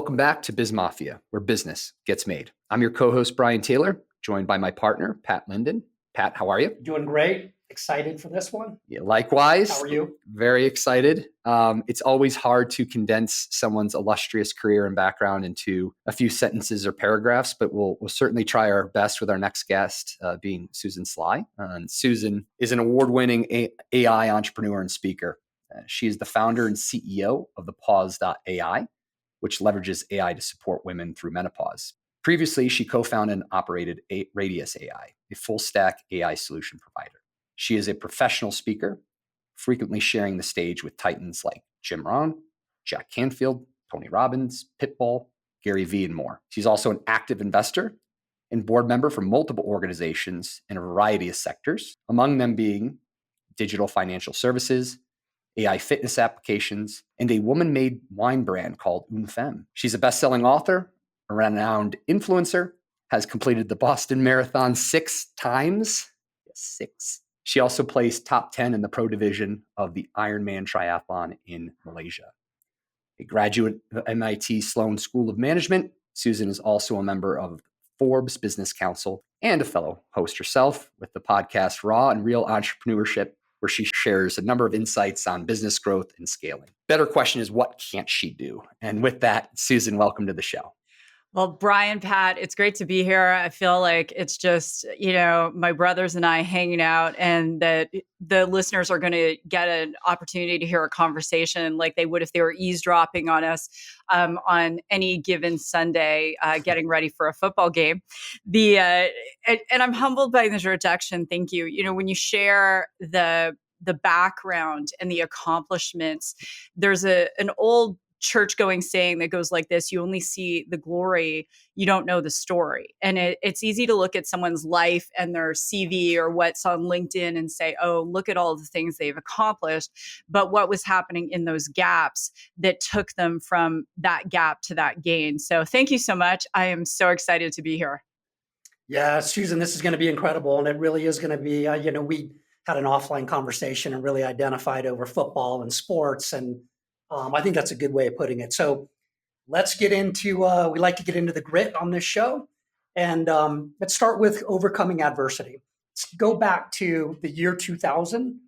Welcome back to BizMafia, where business gets made. I'm your co-host, Brian Taylor, joined by my partner, Pat Linden. Pat, how are you? Doing great. Excited for this one. Yeah, likewise. How are you? Very excited. It's always hard to condense someone's illustrious career and background into a few sentences or paragraphs, but we'll certainly try our best with our next guest, being Susan Sly. And Susan is an award-winning AI entrepreneur and speaker. She is the founder and CEO of ThePause.AI, which leverages AI to support women through menopause. Previously, she co-founded and operated Radius AI, a full-stack AI solution provider. She is a professional speaker, frequently sharing the stage with titans like Jim Rohn, Jack Canfield, Tony Robbins, Pitbull, Gary Vee, and more. She's also an active investor and board member for multiple organizations in a variety of sectors, among them being digital financial services, AI fitness applications, and a woman-made wine brand called Une Femme. She's a best-selling author, a renowned influencer, has completed the Boston Marathon 6 times. 6. She also placed top 10 in the pro division of the Ironman triathlon in Malaysia. A graduate of MIT Sloan School of Management, Susan is also a member of Forbes Business Council and a fellow host herself with the podcast Raw and Real Entrepreneurship, where she shares a number of insights on business growth and scaling. Better question is, what can't she do? And with that, Susan, welcome to the show. Well, Brian, Pat, it's great to be here. I feel like it's just, my brothers and I hanging out, and that the listeners are going to get an opportunity to hear a conversation like they would if they were eavesdropping on us on any given Sunday, getting ready for a football game. And I'm humbled by the introduction. Thank you. When you share the background and the accomplishments, there's an old church-going saying that goes like this: you only see the glory, you don't know the story. And it's easy to look at someone's life and their CV or what's on LinkedIn and say, oh, look at all the things they've accomplished. But what was happening in those gaps that took them from that gap to that gain? So thank you so much. I am so excited to be here. Yeah, Susan, this is going to be incredible. And it really is going to be, we had an offline conversation and really identified over football and sports. And I think that's a good way of putting it. So let's get into, we like to get into the grit on this show. And let's start with overcoming adversity. Let's go back to the year 2000.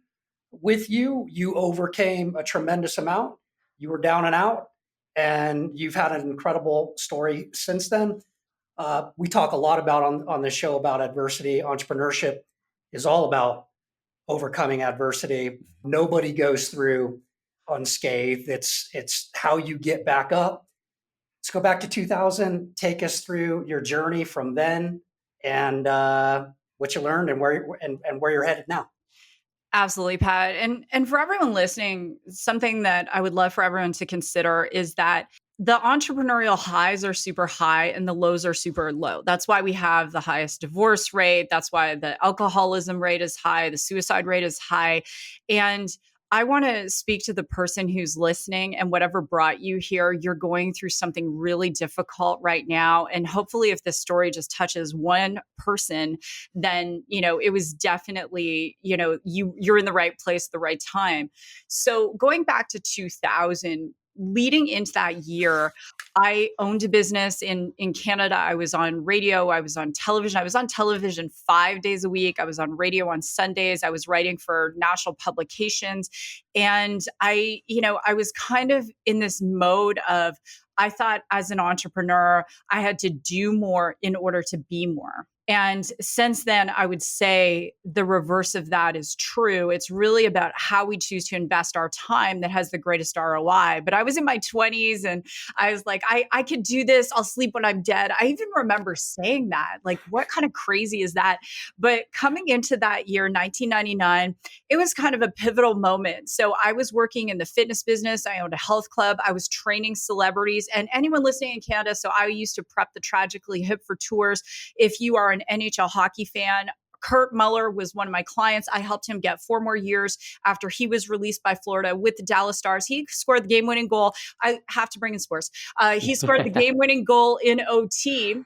With you overcame a tremendous amount. You were down and out, and you've had an incredible story since then. We talk a lot about on this show about adversity. Entrepreneurship is all about overcoming adversity. Nobody goes through unscathed. It's how you get back up. Let's go back to 2000. Take us through your journey from then and what you learned and where you're headed now. Absolutely, Pat. And for everyone listening, something that I would love for everyone to consider is that the entrepreneurial highs are super high and the lows are super low. That's why we have the highest divorce rate. That's why the alcoholism rate is high. The suicide rate is high. And I want to speak to the person who's listening, and whatever brought you here, you're going through something really difficult right now. And hopefully if this story just touches one person, then, it was definitely, you're in the right place at the right time. So going back to 2000, leading into that year, I owned a business in Canada. I was on radio. I was on television. I was on television 5 days a week. I was on radio on Sundays. I was writing for national publications. And I was kind of in this mode of, I thought as an entrepreneur, I had to do more in order to be more. And since then, I would say the reverse of that is true. It's really about how we choose to invest our time that has the greatest ROI. But I was in my 20s and I was like, I could do this. I'll sleep when I'm dead. I even remember saying that. Like, what kind of crazy is that? But coming into that year, 1999, it was kind of a pivotal moment. So I was working in the fitness business. I owned a health club. I was training celebrities. And anyone listening in Canada, so I used to prep the Tragically Hip for tours. If you are an NHL hockey fan, Kurt Muller was one of my clients. I helped him get 4 more years after he was released by Florida with the Dallas Stars. He scored the game-winning goal. I have to bring in sports. He scored the game-winning goal in OT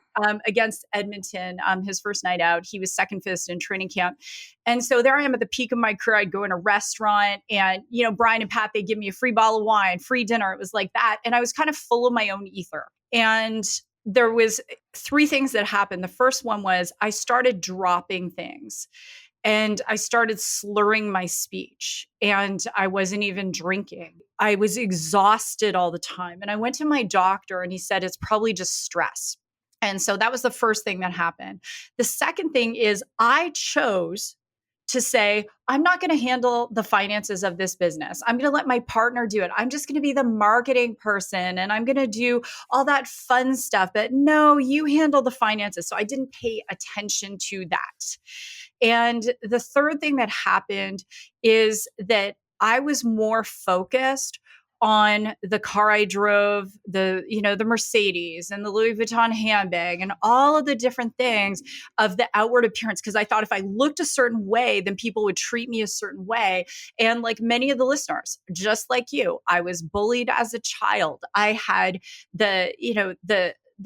against Edmonton. His first night out, he was second fist in training camp. And so there I am at the peak of my career. I'd go in a restaurant and, Brian and Pat, they give me a free bottle of wine, free dinner. It was like that. And I was kind of full of my own ether. And there was 3 things that happened. The first one was I started dropping things and I started slurring my speech, and I wasn't even drinking. I was exhausted all the time. And I went to my doctor and he said, it's probably just stress. And so that was the first thing that happened. The second thing is I chose to say, I'm not going to handle the finances of this business. I'm going to let my partner do it. I'm just going to be the marketing person and I'm going to do all that fun stuff. But no, you handle the finances. So I didn't pay attention to that. And the third thing that happened is that I was more focused on the car I drove, the Mercedes and the Louis Vuitton handbag and all of the different things of the outward appearance. Because I thought if I looked a certain way, then people would treat me a certain way. And like many of the listeners, just like you, I was bullied as a child. I had the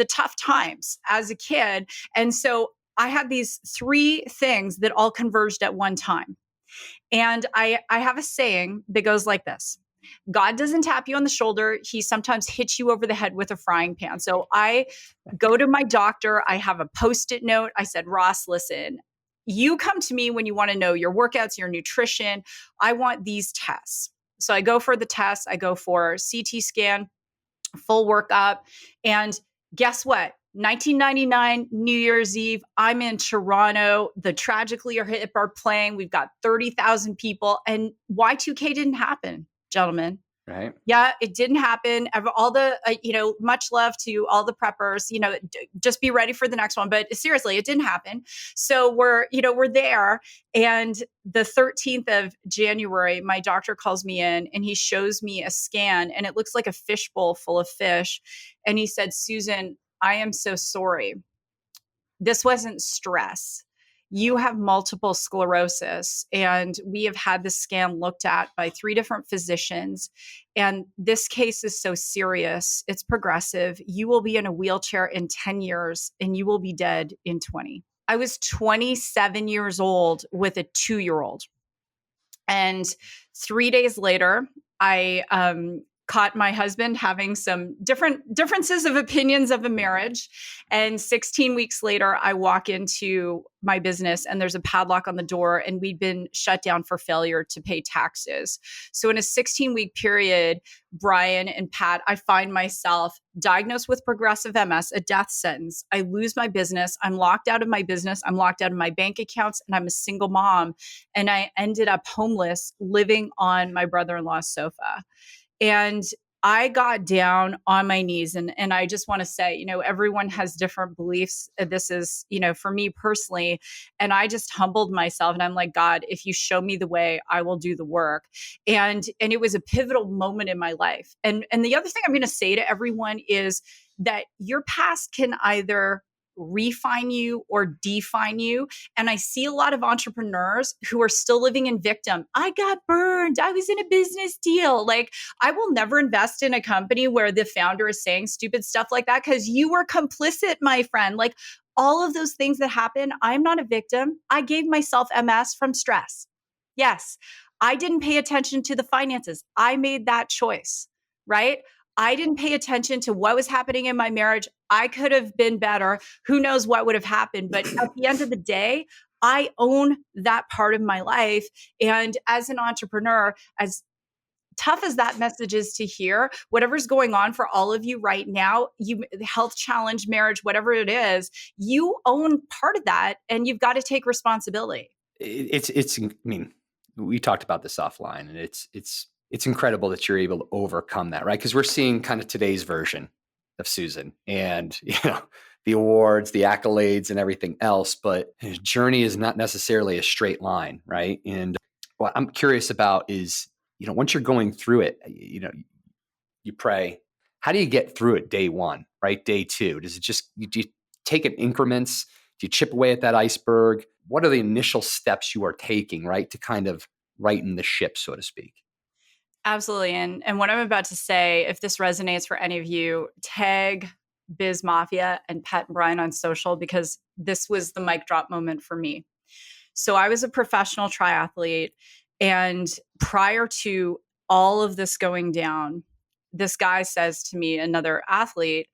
tough times as a kid. And so I had these 3 things that all converged at one time. And I have a saying that goes like this. God doesn't tap you on the shoulder. He sometimes hits you over the head with a frying pan. So I go to my doctor. I have a Post-it note. I said, Ross, listen, you come to me when you want to know your workouts, your nutrition. I want these tests. So I go for the tests. I go for CT scan, full workup. And guess what? 1999, New Year's Eve, I'm in Toronto. The Tragically or Hip are playing. We've got 30,000 people. And Y2K didn't happen, gentlemen. Right. Yeah, it didn't happen. All the, much love to all the preppers, just be ready for the next one. But seriously, it didn't happen. So we're there. And the 13th of January, my doctor calls me in and he shows me a scan and it looks like a fishbowl full of fish. And he said, Susan, I am so sorry. This wasn't stress. You have multiple sclerosis, and we have had the scan looked at by 3 different physicians. And this case is so serious. It's progressive. You will be in a wheelchair in 10 years and you will be dead in 20. I was 27 years old with a 2-year-old. And 3 days later, I caught my husband having some differences of opinions of a marriage. And 16 weeks later, I walk into my business and there's a padlock on the door and we'd been shut down for failure to pay taxes. So in a 16-week period, Brian and Pat, I find myself diagnosed with progressive MS, a death sentence. I lose my business. I'm locked out of my business. I'm locked out of my bank accounts and I'm a single mom. And I ended up homeless living on my brother-in-law's sofa. And I got down on my knees and I just want to say, everyone has different beliefs. This is, for me personally, and I just humbled myself and I'm like, God, if you show me the way, I will do the work. And it was a pivotal moment in my life. And the other thing I'm going to say to everyone is that your past can either refine you or define you. And I see a lot of entrepreneurs who are still living in victim. I got burned. I was in a business deal. Like, I will never invest in a company where the founder is saying stupid stuff like that because you were complicit, my friend. Like, all of those things that happen, I'm not a victim. I gave myself MS from stress. Yes, I didn't pay attention to the finances. I made that choice, right? I didn't pay attention to what was happening in my marriage. I could have been better. Who knows what would have happened? But at the end of the day, I own that part of my life. And as an entrepreneur, as tough as that message is to hear, whatever's going on for all of you right now, you health challenge, marriage, whatever it is, you own part of that and you've got to take responsibility. I mean, we talked about this offline and it's incredible that you're able to overcome that, right? Because we're seeing kind of today's version of Susan and, the awards, the accolades and everything else, but his journey is not necessarily a straight line, right? And what I'm curious about is, once you're going through it, you pray, how do you get through it day 1, right? Day 2, does it just, do you take it in increments Do you chip away at that iceberg? What are the initial steps you are taking, right, to kind of righten the ship, so to speak? Absolutely. And what I'm about to say, if this resonates for any of you, tag BizMafia and Pat and Brian on social, because this was the mic drop moment for me. So I was a professional triathlete. And prior to all of this going down, this guy says to me, another athlete,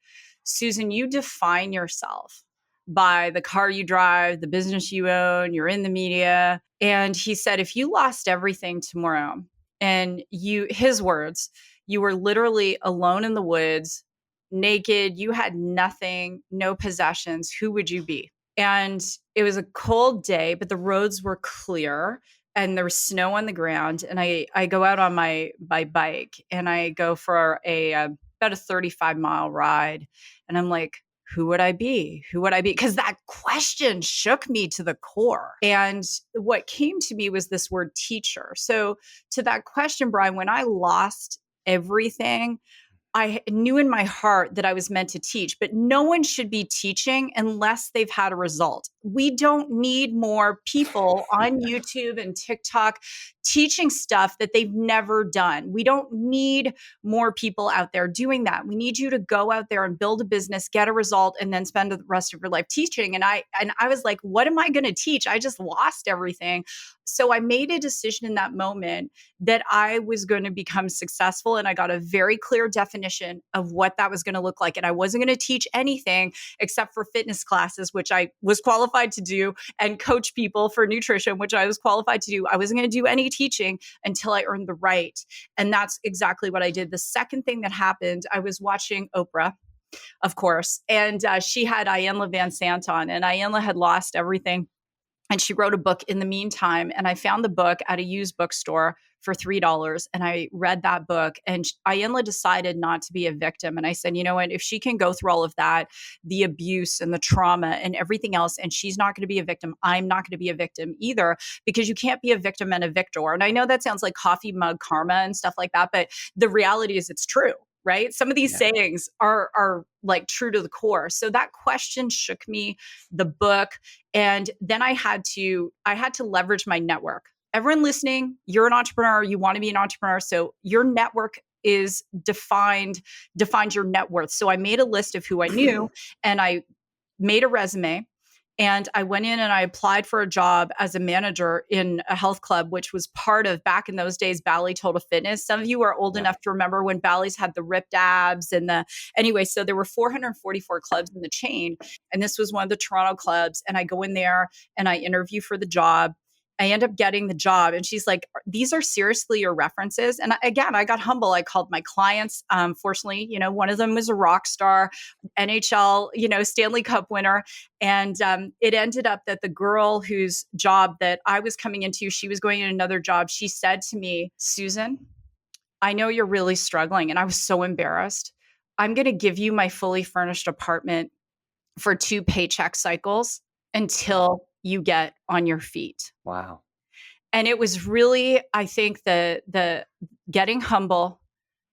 Susan, you define yourself by the car you drive, the business you own, you're in the media. And he said, if you lost everything tomorrow and his words, you were literally alone in the woods, naked, you had nothing, no possessions, who would you be? And it was a cold day, but the roads were clear and there was snow on the ground. And I go out on my bike and I go for about a 35-mile ride. And I'm like, who would I be? Who would I be? Because that question shook me to the core. And what came to me was this word teacher. So to that question, Brian, when I lost everything, I knew in my heart that I was meant to teach, but no one should be teaching unless they've had a result. We don't need more people on YouTube and TikTok teaching stuff that they've never done. We don't need more people out there doing that. We need you to go out there and build a business, get a result, and then spend the rest of your life teaching. And I was like, what am I going to teach? I just lost everything. So I made a decision in that moment that I was going to become successful. And I got a very clear definition of what that was going to look like. And I wasn't going to teach anything except for fitness classes, which I was qualified to do, and coach people for nutrition, which I was qualified to do. I wasn't going to do any teaching until I earned the right. And that's exactly what I did. The second thing that happened, I was watching Oprah, of course, and she had Iyanla Vanzant on, and Iyanla had lost everything. And she wrote a book in the meantime. And I found the book at a used bookstore for $3. And I read that book. And Iyanla decided not to be a victim. And I said, you know what? If she can go through all of that, the abuse and the trauma and everything else, and she's not going to be a victim, I'm not going to be a victim either, because you can't be a victim and a victor. And I know that sounds like coffee mug karma and stuff like that, but the reality is it's true. Right? Some of these sayings are like true to the core. So that question shook me, the book. And then I had to leverage my network. Everyone listening, you're an entrepreneur, you want to be an entrepreneur. So your network is defines your net worth. So I made a list of who I knew and I made a resume. And I went in and I applied for a job as a manager in a health club, which was part of, back in those days, Bally Total Fitness. Some of you are old enough to remember when Bally's had the ripped abs anyway, so there were 444 clubs in the chain. And this was one of the Toronto clubs. And I go in there and I interview for the job. I end up getting the job. And she's like, these are seriously your references. And again, I got humble. I called my clients. Fortunately, one of them was a rock star, NHL, Stanley Cup winner. And it ended up that the girl whose job that I was coming into, she was going in another job. She said to me, Susan, I know you're really struggling. And I was so embarrassed. I'm going to give you my fully furnished apartment for 2 paycheck cycles until you get on your feet. Wow. And it was really, I think, the getting humble,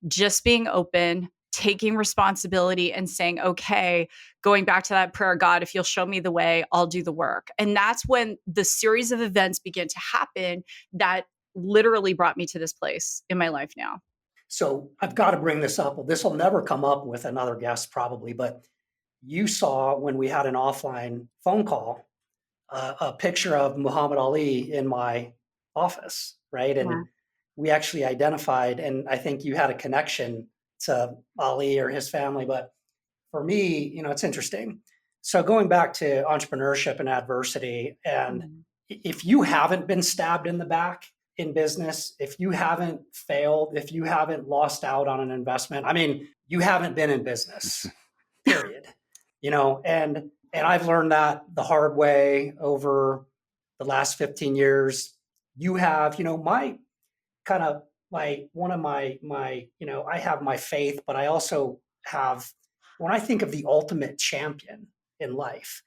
just being open, taking responsibility and saying, okay, going back to that prayer, God, if you'll show me the way, I'll do the work. And that's when the series of events began to happen that literally brought me to this place in my life now. So I've got to bring this up. Well, this will never come up with another guest probably, but you saw when we had an offline phone call, a picture of Muhammad Ali in my office, right? And we actually identified, and I think you had a connection to Ali or his family. But for me, it's interesting. So going back to entrepreneurship and adversity, and if you haven't been stabbed in the back in business, if you haven't failed, if you haven't lost out on an investment, you haven't been in business, period. And I've learned that the hard way over the last 15 years. You have, my kind of one of my, I have my faith, but I also have, when I think of the ultimate champion in life,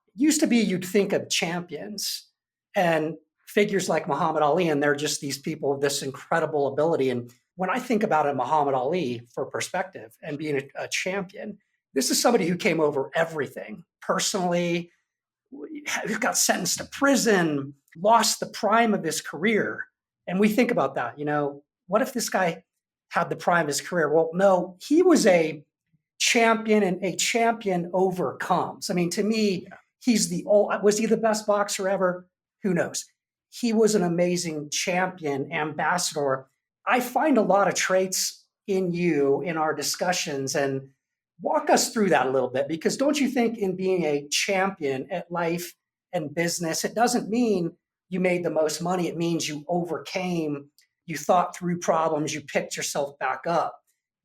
it used to be you'd think of champions and figures like Muhammad Ali, and they're just these people with this incredible ability. And when I think about it, Muhammad Ali, for perspective and being a champion, this is somebody who came over everything personally, who got sentenced to prison, lost the prime of his career. And we think about that, what if this guy had the prime of his career? Well, no, he was a champion, and a champion overcomes. I mean, to me, was he the best boxer ever? Who knows? He was an amazing champion, ambassador. I find a lot of traits in you in our discussions, and walk us through that a little bit, because don't you think in being a champion at life and business, it doesn't mean you made the most money. It means you overcame, you thought through problems, you picked yourself back up.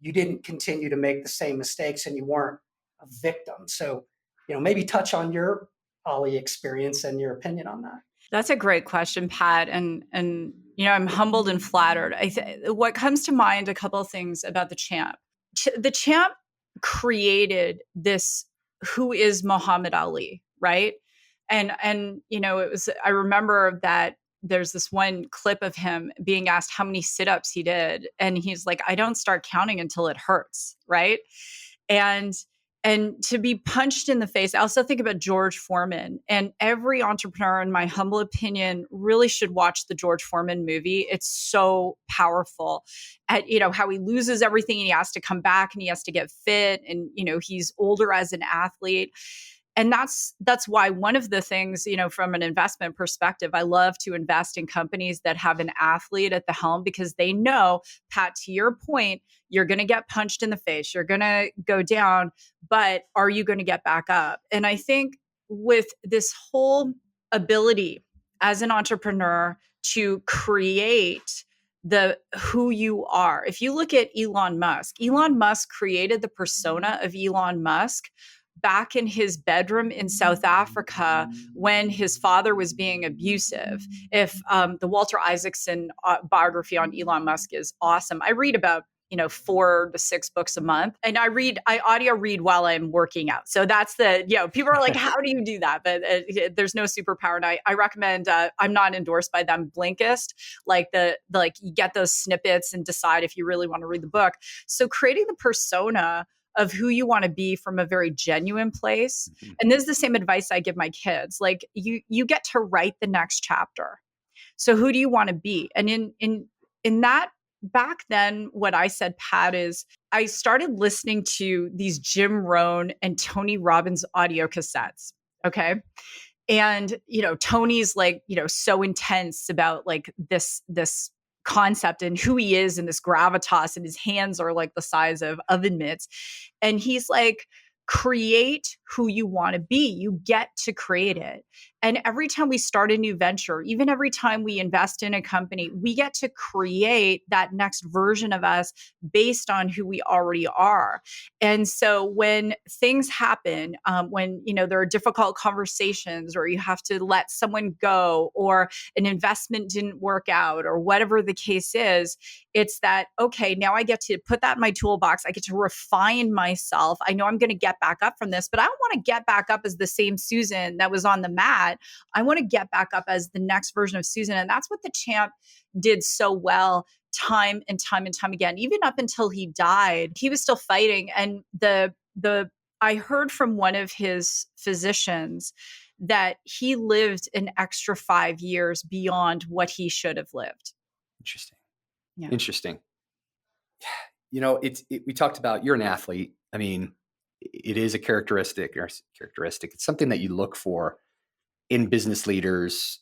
You didn't continue to make the same mistakes, and you weren't a victim. So, maybe touch on your Ollie experience and your opinion on that. That's a great question, Pat. And I'm humbled and flattered. What comes to mind, a couple of things about the champ. The champ created this, who is Muhammad Ali, right? And I remember that there's this one clip of him being asked how many sit-ups he did, and he's like, I don't start counting until it hurts, right? And to be punched in the face. I also think about George Foreman, and every entrepreneur, in my humble opinion, really should watch the George Foreman movie. It's so powerful at, how he loses everything and he has to come back and he has to get fit, and, he's older as an athlete. And that's why one of the things, from an investment perspective, I love to invest in companies that have an athlete at the helm, because they know, Pat, to your point, you're going to get punched in the face, you're going to go down, but are you going to get back up? And I think with this whole ability as an entrepreneur to create the who you are. If you look at Elon Musk created the persona of Elon Musk back in his bedroom in South Africa when his father was being abusive. If the Walter Isaacson biography on Elon Musk is awesome. I read about 4 to 6 books a month, and I audio read while I'm working out. So that's people are like, how do you do that? But there's no superpower. And I recommend, I'm not endorsed by them, Blinkist, you get those snippets and decide if you really want to read the book. So creating the persona of who you want to be from a very genuine place. Mm-hmm. And this is the same advice I give my kids. Like, you get to write the next chapter. So who do you want to be? And in that, back then, what I said, Pat, is I started listening to these Jim Rohn and Tony Robbins audio cassettes. Okay. And, Tony's so intense about this concept and who he is, and this gravitas, and his hands are like the size of oven mitts. And he's like, create who you want to be. You get to create it. And every time we start a new venture, even every time we invest in a company, we get to create that next version of us based on who we already are. And so when things happen, when, there are difficult conversations, or you have to let someone go, or an investment didn't work out, or whatever the case is, it's that, okay, now I get to put that in my toolbox. I get to refine myself. I know I'm going to get back up from this, but I don't want to get back up as the same Susan that was on the mat. I want to get back up as the next version of Susan. And that's what the champ did so well, time and time and time again. Even up until he died, he was still fighting. And I heard from one of his physicians that he lived an extra 5 years beyond what he should have lived. Interesting. Yeah. Interesting. We talked about, you're an athlete. I mean, it is a characteristic. It's something that you look for in business leaders,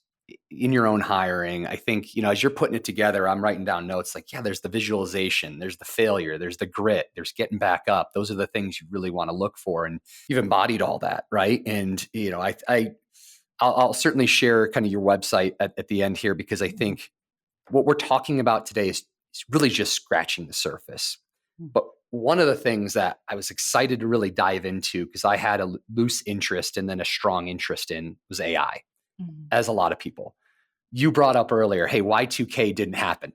in your own hiring. I think, as you're putting it together, I'm writing down notes like, there's the visualization, there's the failure, there's the grit, there's getting back up. Those are the things you really want to look for. And you've embodied all that, right? And, I'll certainly share kind of your website at the end here, because I think what we're talking about today is really just scratching the surface. But one of the things that I was excited to really dive into, because I had a loose interest and then a strong interest in, was AI, as a lot of people. You brought up earlier, hey, Y2K didn't happen.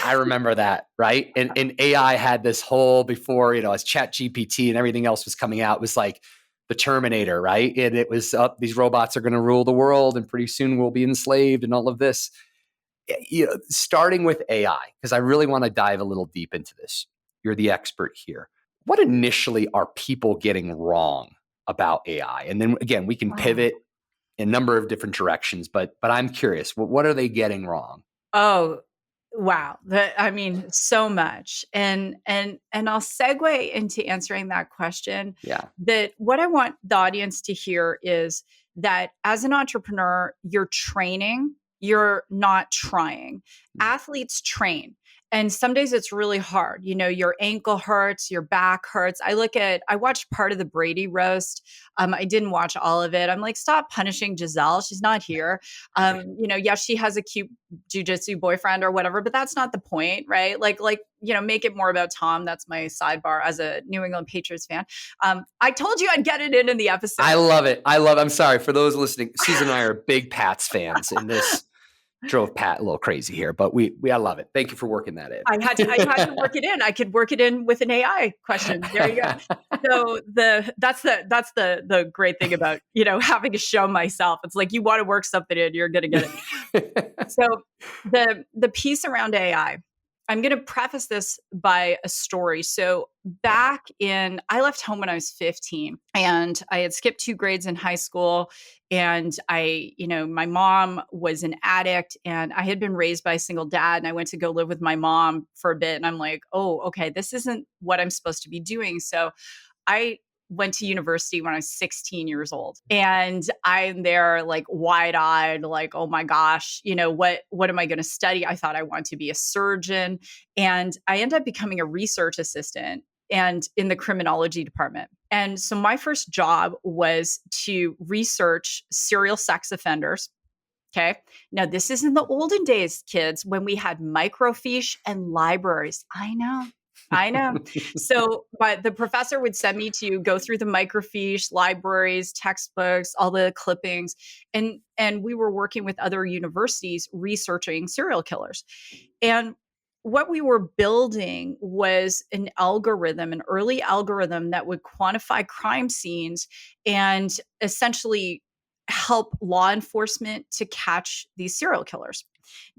I remember that, right? And AI had this whole, before, as ChatGPT and everything else was coming out, it was like the Terminator, right? And it was, these robots are going to rule the world, and pretty soon we'll be enslaved, and all of this. Starting with AI, because I really want to dive a little deep into this. You're the expert here. What initially are people getting wrong about AI? And then again, we can pivot in a number of different directions, but I'm curious, what are they getting wrong? Oh, wow. I mean, so much. And I'll segue into answering that question. Yeah. That what I want the audience to hear is that as an entrepreneur, you're training, you're not trying. Athletes train. And some days it's really hard. You know, your ankle hurts, your back hurts. I watched part of the Brady roast. I didn't watch all of it. I'm like, stop punishing Giselle. She's not here. Yes, she has a cute jujitsu boyfriend or whatever, but that's not the point, right? Make it more about Tom. That's my sidebar as a New England Patriots fan. I told you I'd get it in the episode. I love it. I'm sorry for those listening. Susan and I are big Pats fans, and this drove Pat a little crazy here, but I love it. Thank you for working that in. I had to work it in. I could work it in with an AI question. There you go. So that's the great thing about, having a show myself. It's like, you want to work something in, you're going to get it. So the piece around AI, I'm going to preface this by a story. So I left home when I was 15, and I had skipped 2 grades in high school. And my mom was an addict, and I had been raised by a single dad, and I went to go live with my mom for a bit. And I'm like, oh, okay, this isn't what I'm supposed to be doing. So I went to university when I was 16 years old, and I'm there like wide-eyed, like, oh my gosh, what am I going to study? I thought I wanted to be a surgeon, and I ended up becoming a research assistant and in the criminology department. And so my first job was to research serial sex offenders. Okay. Now, this is in the olden days, kids, when we had microfiche and libraries. I know. So, but the professor would send me to go through the microfiche, libraries, textbooks, all the clippings, and we were working with other universities researching serial killers. And what we were building was an early algorithm that would quantify crime scenes and essentially help law enforcement to catch these serial killers,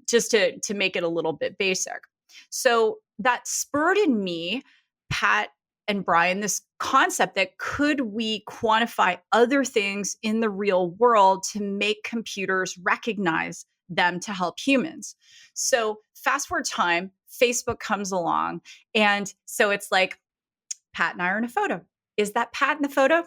just to make it a little bit basic. So that spurred in me, Pat and Brian, this concept that could we quantify other things in the real world to make computers recognize them to help humans. So fast forward time, Facebook comes along. And so it's like, Pat and I are in a photo. Is that Pat in the photo?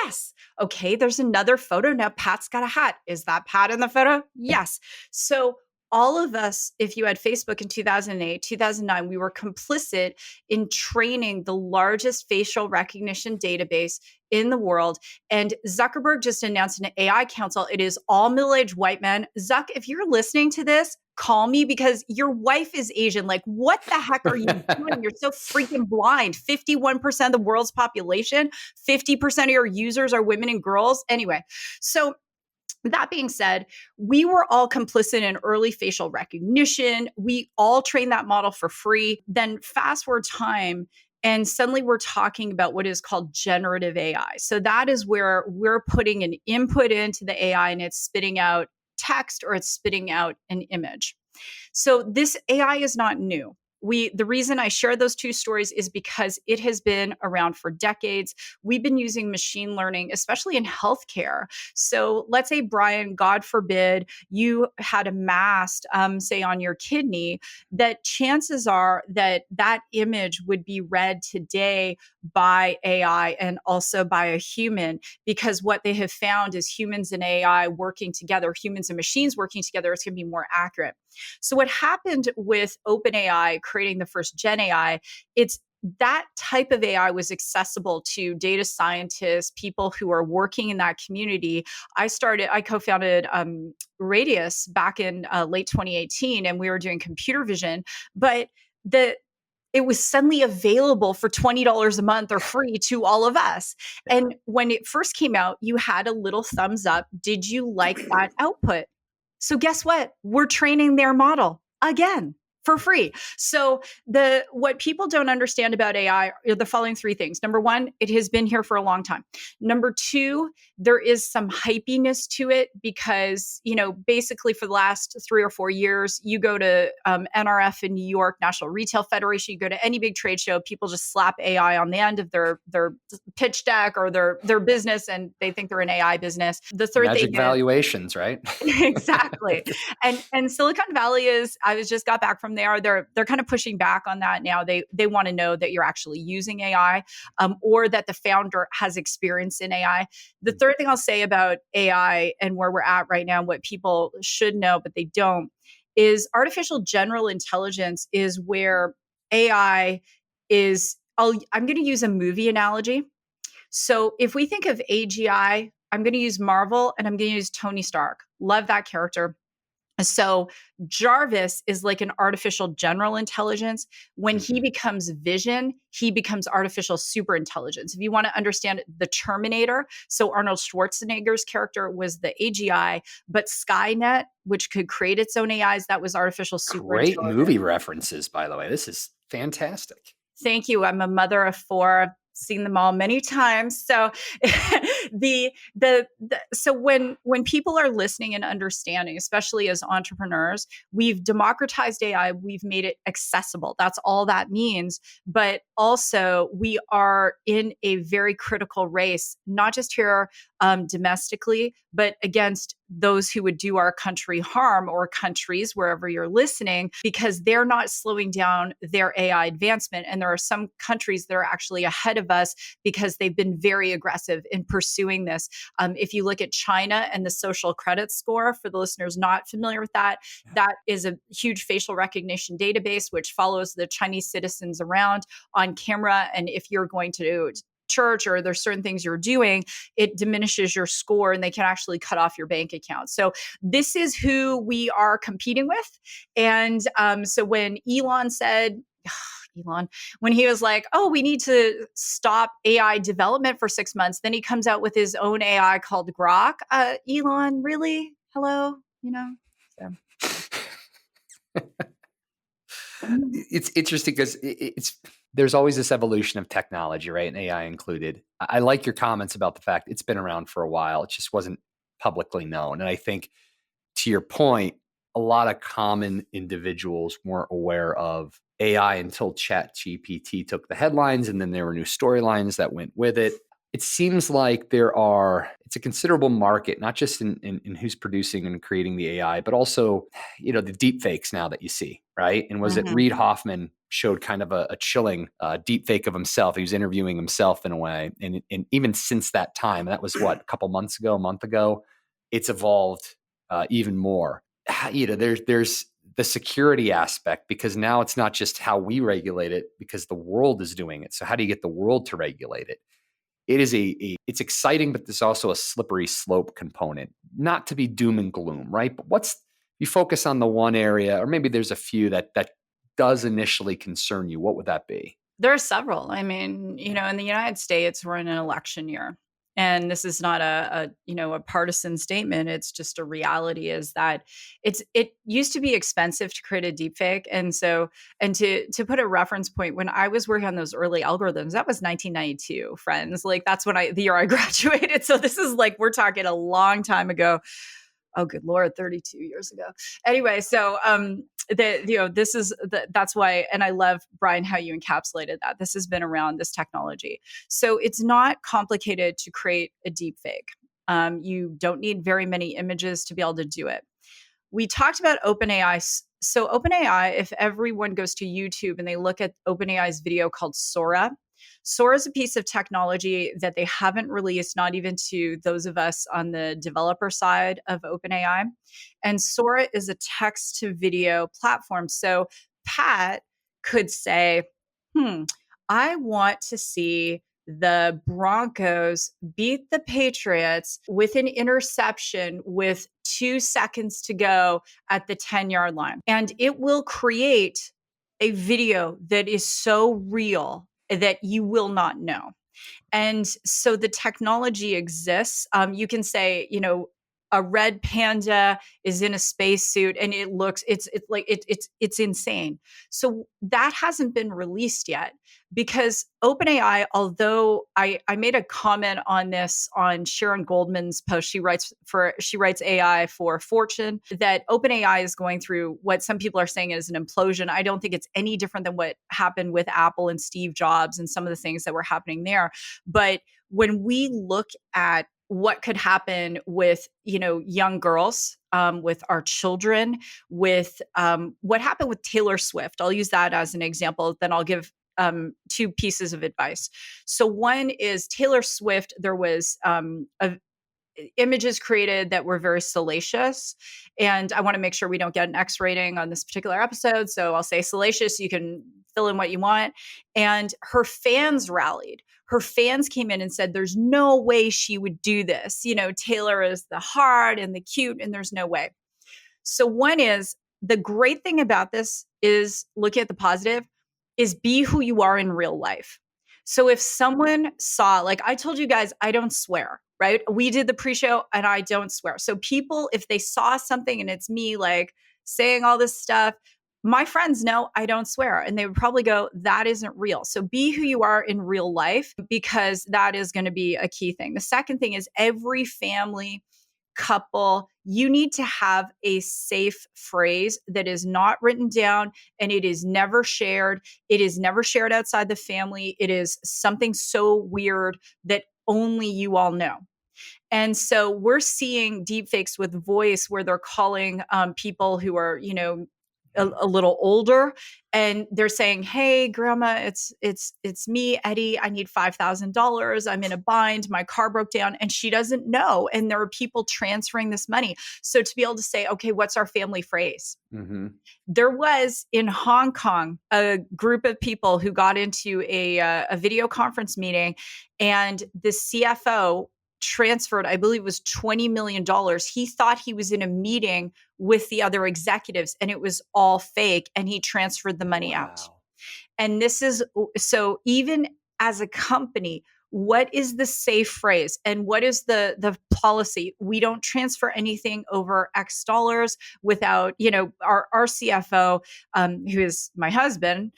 Yes. Okay, there's another photo. Now Pat's got a hat. Is that Pat in the photo? Yes. So all of us, if you had Facebook in 2008, 2009, we were complicit in training the largest facial recognition database in the world. And Zuckerberg just announced an AI council. It is all middle-aged white men. Zuck, if you're listening to this, call me, because your wife is Asian. Like, what the heck are you doing? You're so freaking blind. 51% of the world's population, 50% of your users are women and girls. Anyway, so that being said, we were all complicit in early facial recognition. We all trained that model for free. Then fast forward time, and suddenly we're talking about what is called generative AI. So that is where we're putting an input into the AI and it's spitting out text or it's spitting out an image. So this AI is not new. The reason I share those two stories is because it has been around for decades. We've been using machine learning, especially in healthcare. So let's say, Brian, God forbid, you had a mass, say on your kidney, that chances are that that image would be read today by AI and also by a human, because what they have found is humans and AI working together, humans and machines working together, is going to be more accurate. So what happened with OpenAI creating the first Gen AI, it's that type of AI was accessible to data scientists, people who are working in that community. I co-founded Radius back in late 2018, and we were doing computer vision, but it was suddenly available for $20 a month or free to all of us. And when it first came out, you had a little thumbs up. Did you like that output? So guess what? We're training their model again. for free. So what people don't understand about AI are the following three things. Number one, it has been here for a long time. Number two, there is some hypiness to it because, basically for the last 3 or 4 years, you go to NRF in New York, National Retail Federation, you go to any big trade show, people just slap AI on the end of their pitch deck or their business, and they think they're an AI business. The third Magic thing valuations, right? exactly. And Silicon Valley just got back from there. They're kind of pushing back on that now. They want to know that you're actually using AI, or that the founder has experience in AI. The third thing I'll say about AI and where we're at right now, what people should know but they don't, is artificial general intelligence is where AI is. I'm going to use a movie analogy. So if we think of AGI, I'm going to use Marvel and I'm going to use Tony Stark. Love that character. So Jarvis is like an artificial general intelligence. When he becomes vision, he becomes artificial super intelligence. If you want to understand the Terminator, so Arnold Schwarzenegger's character was the AGI, but Skynet, which could create its own AIs, that was artificial super Great intelligence. movie references, by the way. This is fantastic. Thank you. I'm a mother of 4. Seen them all many times. So so when people are listening and understanding, especially as entrepreneurs, we've democratized AI, we've made it accessible. That's all that means. But also we are in a very critical race, not just here domestically, but against those who would do our country harm, or countries, wherever you're listening, because they're not slowing down their AI advancement. And there are some countries that are actually ahead of us because they've been very aggressive in pursuing this. If you look at China and the social credit score, for the listeners not familiar with that, that is a huge facial recognition database which follows the Chinese citizens around on camera. And if you're going to church or there's certain things you're doing, it diminishes your score and they can actually cut off your bank account. So this is who we are competing with. And so when Elon said, when he was like, oh, we need to stop AI development for 6 months, then he comes out with his own AI called Grok. Elon, really? Hello? So. It's interesting because there's always this evolution of technology, right? And AI included. I like your comments about the fact it's been around for a while. It just wasn't publicly known. And I think, to your point, a lot of common individuals weren't aware of AI until ChatGPT took the headlines, and then there were new storylines that went with it. It seems like it's a considerable market, not just in who's producing and creating the AI, but also, the deepfakes now that you see, right? And was it Reid Hoffman showed kind of a chilling deepfake of himself. He was interviewing himself in a way. And even since that time, that was a couple months ago, a month ago, it's evolved even more. There's the security aspect, because now it's not just how we regulate it, because the world is doing it. So how do you get the world to regulate it? It is it's exciting, but there's also a slippery slope component, not to be doom and gloom, right? But you focus on the one area, or maybe there's a few that does initially concern you. What would that be? There are several. I mean, in the United States, we're in an election year. And this is not a partisan statement. It's just a reality, is that it used to be expensive to create a deepfake. And to put a reference point, when I was working on those early algorithms, that was 1992, friends. Like that's the year I graduated. So this is we're talking a long time ago. Oh, good Lord, 32 years ago. Anyway, so that's why, and I love, Brian, how you encapsulated that. This has been around, this technology. So it's not complicated to create a deep fake. You don't need very many images to be able to do it. We talked about OpenAI. So OpenAI, if everyone goes to YouTube and they look at OpenAI's video called Sora, Sora is a piece of technology that they haven't released, not even to those of us on the developer side of OpenAI. And Sora is a text to video platform. So Pat could say, I want to see the Broncos beat the Patriots with an interception with 2 seconds to go at the 10-yard line. And it will create a video that is so real that you will not know. And so the technology exists. You can say, a red panda is in a spacesuit and it's insane. So that hasn't been released yet because OpenAI, although I made a comment on this on Sharon Goldman's post, she writes AI for Fortune, that OpenAI is going through what some people are saying is an implosion. I don't think it's any different than what happened with Apple and Steve Jobs and some of the things that were happening there. But when we look at what could happen with, young girls, with our children, with what happened with Taylor Swift, I'll use that as an example. Then I'll give two pieces of advice. So one is Taylor Swift. There was images created that were very salacious. And I want to make sure we don't get an X rating on this particular episode. So I'll say salacious. You can fill in what you want. And her fans rallied. Her fans came in and said, there's no way she would do this. Taylor is the heart and the cute, and there's no way. So one is, the great thing about this is, looking at the positive, is be who you are in real life. So if someone saw, like I told you guys, I don't swear, right? We did the pre-show and I don't swear. So people, if they saw something and it's me like saying all this stuff, my friends know I don't swear and they would probably go, that isn't real. So be who you are in real life, because that is going to be a key thing. The second thing is, every family, couple, you need to have a safe phrase that is not written down and it is never shared. It is never shared outside the family. It is something so weird that only you all know. And so we're seeing deepfakes with voice where they're calling people who are, a little older, and they're saying, "Hey, grandma, it's me, Eddie. I need $5,000. I'm in a bind. My car broke down," and she doesn't know. And there are people transferring this money. So to be able to say, "Okay, what's our family phrase?" Mm-hmm. There was in Hong Kong a group of people who got into a video conference meeting, and the CFO transferred, I believe it was $20 million. He thought he was in a meeting with the other executives and it was all fake, and he transferred the money out. And this is, so even as a company, what is the safe phrase and what is the policy? We don't transfer anything over X dollars without, our CFO, who is my husband,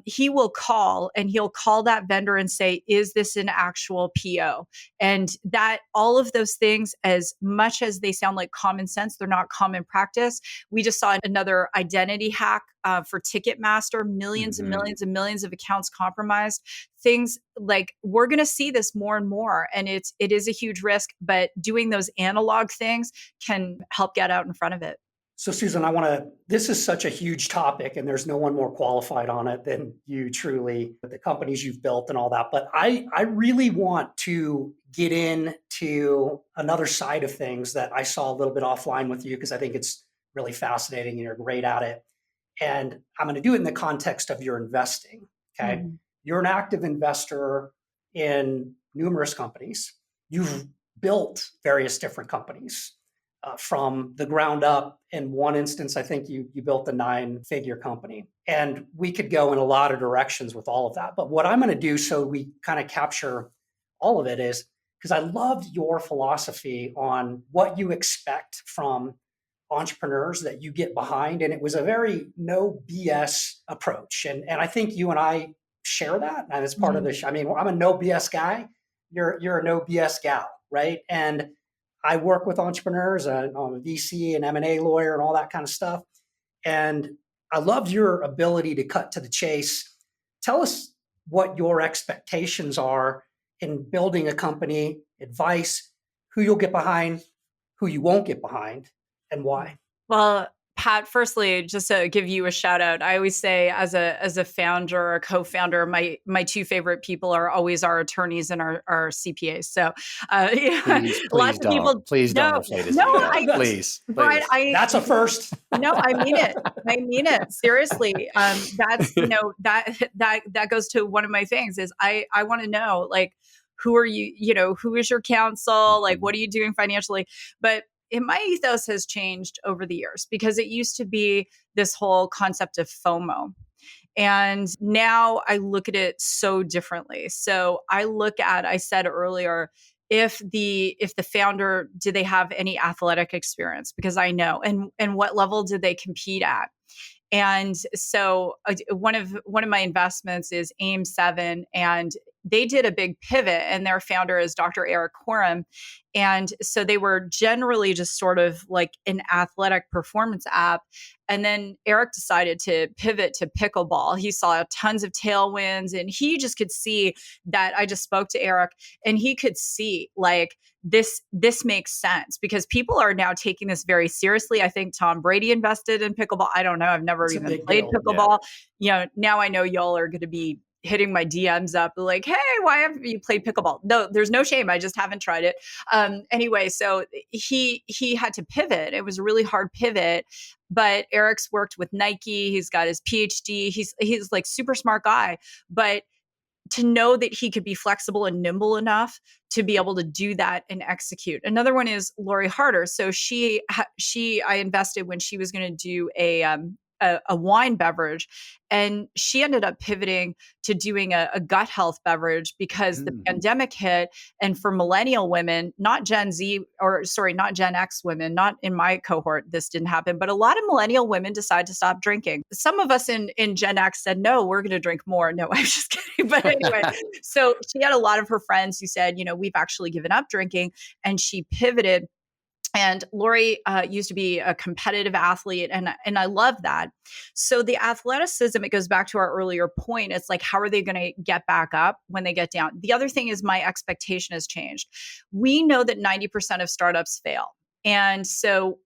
he will call and he'll call that vendor and say, is this an actual PO? And that, all of those things, as much as they sound like common sense, they're not common practice. We just saw another identity hack for Ticketmaster, millions and millions and millions of accounts compromised. Things like, we're going to see this more and more, and it is a huge risk, but doing those analog things can help get out in front of it. So Susan, this is such a huge topic and there's no one more qualified on it than you, truly, the companies you've built and all that. But I really want to get into another side of things that I saw a little bit offline with you, because I think it's really fascinating and you're great at it. And I'm going to do it in the context of your investing. Okay. Mm-hmm. You're an active investor in numerous companies. You've built various different companies from the ground up. In one instance, I think you built a 9-figure company. And we could go in a lot of directions with all of that. But what I'm going to do, so we kind of capture all of it, is because I loved your philosophy on what you expect from entrepreneurs that you get behind. And it was a very no BS approach. And I think you and I share that. And it's part of the, I'm a no BS guy. You're a no BS gal, right? And I work with entrepreneurs. I'm a VC and M&A lawyer and all that kind of stuff. And I loved your ability to cut to the chase. Tell us what your expectations are in building a company, advice, who you'll get behind, who you won't get behind, and why. Well, Pat, firstly, just to give you a shout out, I always say as a founder or a co-founder, my two favorite people are always our attorneys and our CPAs. So please lots of people please don't inflate his ego. Please. But that's a first. No, I mean it. I mean it. Seriously. That's, that goes to one of my things is I want to know, like, who are you, who is your counsel? Like, what are you doing financially? But my ethos has changed over the years, because it used to be this whole concept of FOMO. And now I look at it so differently. So I said earlier, if the founder, did they have any athletic experience? Because I know, and what level did they compete at? And so one of my investments is AIM7, and they did a big pivot, and their founder is Dr. Eric Horam. And so they were generally just sort of like an athletic performance app. And then Eric decided to pivot to pickleball. He saw tons of tailwinds, and he just could see that. I just spoke to Eric, and he could see like this makes sense because people are now taking this very seriously. I think Tom Brady invested in pickleball. I don't know. I've never It's a even big played deal. pickleball. You know, now I know y'all are going to be hitting my DMs up like, hey, why haven't you played pickleball? No, there's no shame. I just haven't tried it. Anyway, so he had to pivot. It was a really hard pivot, but Eric's worked with Nike. He's got his PhD. He's like super smart guy, but to know that he could be flexible and nimble enough to be able to do that and execute. Another one is Lori Harder. So I invested when she was going to do a wine beverage, and she ended up pivoting to doing a gut health beverage because the pandemic hit. And for millennial women, not Gen X women, not in my cohort, this didn't happen, but a lot of millennial women decide to stop drinking. Some of us in Gen X said, no, we're going to drink more. No, I'm just kidding. But anyway, so she had a lot of her friends who said, we've actually given up drinking, and she pivoted. And Lori used to be a competitive athlete, and I love that. So the athleticism, it goes back to our earlier point. It's like, how are they going to get back up when they get down? The other thing is my expectation has changed. We know that 90% of startups fail. And so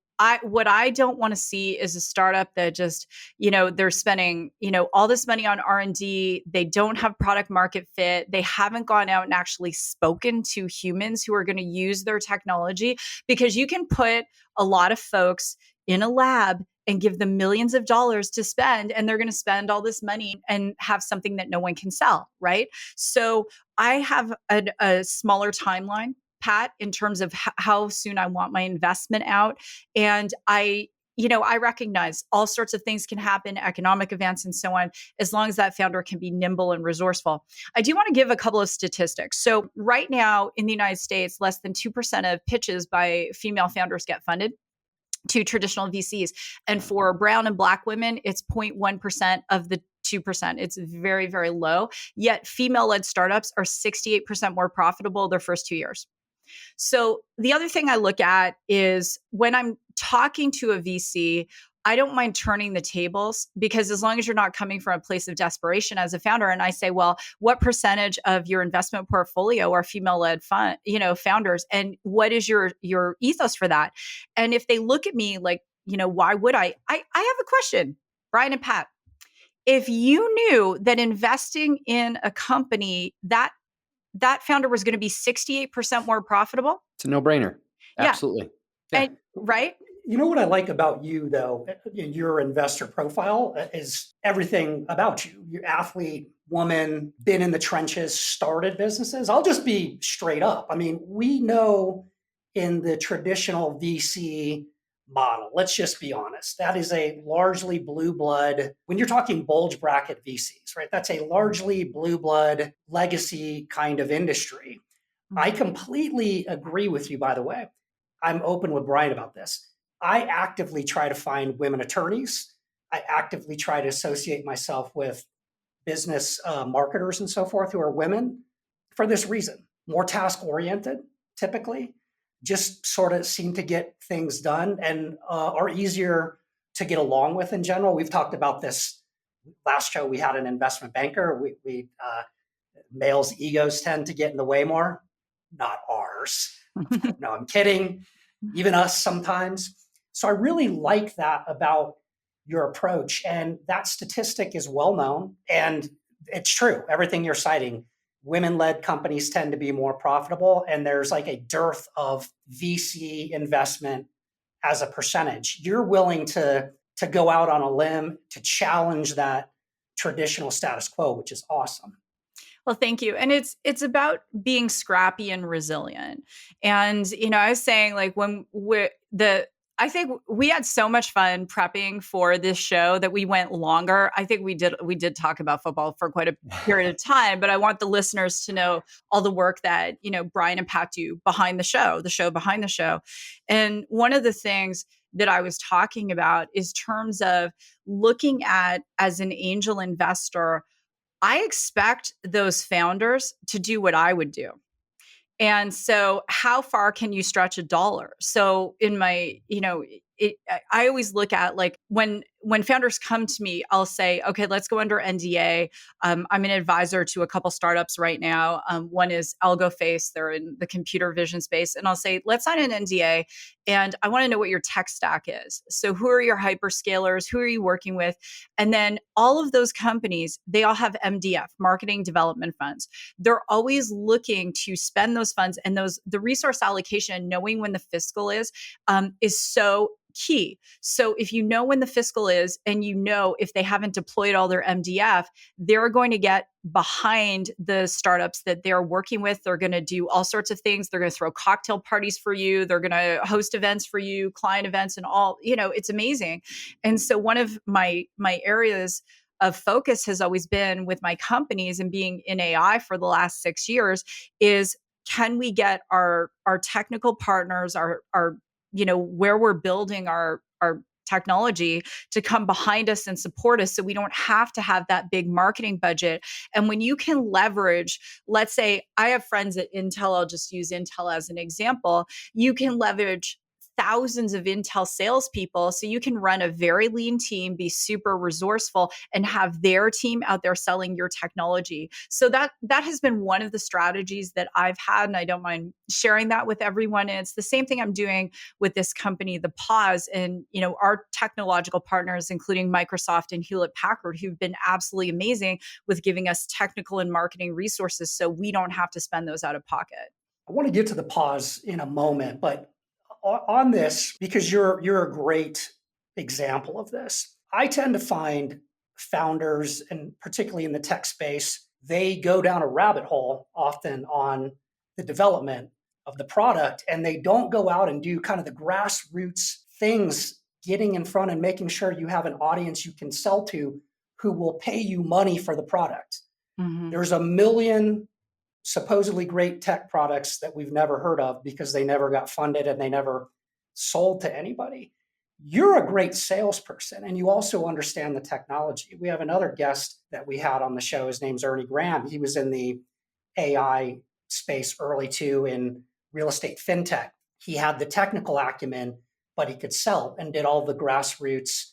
what I don't want to see is a startup that just, they're spending, all this money on R&D. They don't have product market fit. They haven't gone out and actually spoken to humans who are going to use their technology, because you can put a lot of folks in a lab and give them millions of dollars to spend, and they're going to spend all this money and have something that no one can sell, right? So I have a smaller timeline, Pat, in terms of how soon I want my investment out. And I recognize all sorts of things can happen, economic events and so on, as long as that founder can be nimble and resourceful. I do want to give a couple of statistics. So right now in the United States, less than 2% of pitches by female founders get funded to traditional VCs. And for brown and Black women, it's 0.1% of the 2%. It's very, very low. Yet female-led startups are 68% more profitable their first 2 years. So the other thing I look at is when I'm talking to a VC, I don't mind turning the tables, because as long as you're not coming from a place of desperation as a founder, and I say, well, what percentage of your investment portfolio are female-led founders, and what is your ethos for that? And if they look at me like, why would I have a question, Brian and Pat. If you knew that investing in a company that founder was going to be 68% more profitable, it's a no-brainer. Absolutely. Yeah. And, right? You know what I like about you, though, your investor profile is everything about you. You're athlete, woman, been in the trenches, started businesses. I'll just be straight up. I mean, we know in the traditional VC model, let's just be honest, that is a largely blue blood, when you're talking bulge bracket VCs, right? That's a largely blue blood legacy kind of industry. I completely agree with you, by the way. I'm open with Brian about this. I actively try to find women attorneys. I actively try to associate myself with business marketers and so forth who are women for this reason. More task oriented, typically, just sort of seem to get things done and are easier to get along with in general. We've talked about this last show. We had an investment banker. We males' egos tend to get in the way more, not ours. No, I'm kidding. Even us sometimes. So I really like that about your approach. And that statistic is well known. And it's true. Everything you're citing, women-led companies tend to be more profitable. And there's like a dearth of VC investment as a percentage. You're willing to go out on a limb to challenge that traditional status quo, which is awesome. Well, thank you. And it's about being scrappy and resilient. And, I was saying, like, when I think we had so much fun prepping for this show that we went longer. I think we did talk about football for quite a period of time, but I want the listeners to know all the work that, Brian and Pat do behind the show behind the show. And one of the things that I was talking about is terms of looking at as an angel investor, I expect those founders to do what I would do. And so how far can you stretch a dollar? So in my, I always look at like when founders come to me, I'll say, okay, let's go under NDA. I'm an advisor to a couple startups right now. One is AlgoFace. They're in the computer vision space. And I'll say, let's sign an NDA. And I want to know what your tech stack is. So who are your hyperscalers? Who are you working with? And then all of those companies, they all have MDF, marketing development funds. They're always looking to spend those funds, and the resource allocation, knowing when the fiscal is so key. So if you know when the fiscal is, and if they haven't deployed all their MDF, they're going to get behind the startups that they're working with. They're going to do all sorts of things. They're going to throw cocktail parties for you. They're going to host events for you, client events, and all. It's amazing. And so one of my areas of focus has always been with my companies and being in AI for the last 6 years is, can we get our technical partners, our where we're building our technology, to come behind us and support us, so we don't have to have that big marketing budget. And when you can leverage, let's say I have friends at Intel, I'll just use Intel as an example, you can leverage thousands of Intel salespeople, so you can run a very lean team, be super resourceful, and have their team out there selling your technology. So that has been one of the strategies that I've had, and I don't mind sharing that with everyone. And it's the same thing I'm doing with this company, ThePause, and our technological partners, including Microsoft and Hewlett Packard, who've been absolutely amazing with giving us technical and marketing resources, so we don't have to spend those out of pocket. I want to get to the pause in a moment, but on this, because you're a great example of this, I tend to find founders, and particularly in the tech space, they go down a rabbit hole often on the development of the product, and they don't go out and do kind of the grassroots things, getting in front and making sure you have an audience you can sell to who will pay you money for the product. Mm-hmm. There's a million supposedly great tech products that we've never heard of because they never got funded and they never sold to anybody. You're a great salesperson, and you also understand the technology. We have another guest that we had on the show. His name's Ernie Graham. He was in the AI space early too, in real estate fintech. He had the technical acumen, but he could sell and did all the grassroots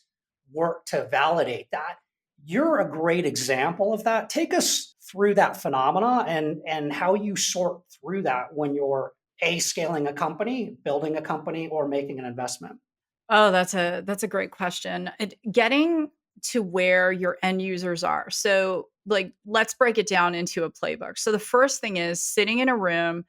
work to validate that. You're a great example of that. Take us through that phenomena and how you sort through that when you're scaling a company, building a company, or making an investment. Oh, that's a great question. Getting to where your end users are. So, like, let's break it down into a playbook. So the first thing is sitting in a room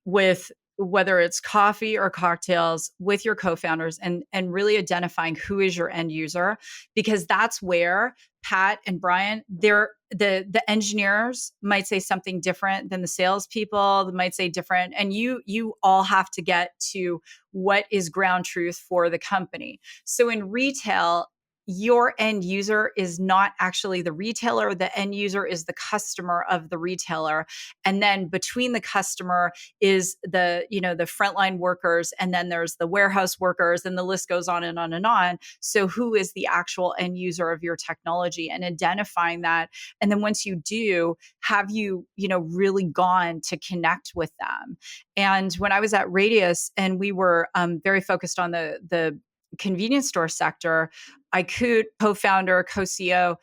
with, whether it's coffee or cocktails, with your co-founders, and really identifying who is your end user, because that's where Pat and Brian, the engineers might say something different than the salespeople. They might say different, and you all have to get to what is ground truth for the company. So in retail, your end user is not actually the retailer. The end user is the customer of the retailer. And then between the customer is the frontline workers, and then there's the warehouse workers, and the list goes on and on and on. So who is the actual end user of your technology, and identifying that. And then once you do, have you really gone to connect with them? And when I was at Radius, and we were very focused on the convenience store sector, I could co-founder, co-CEO.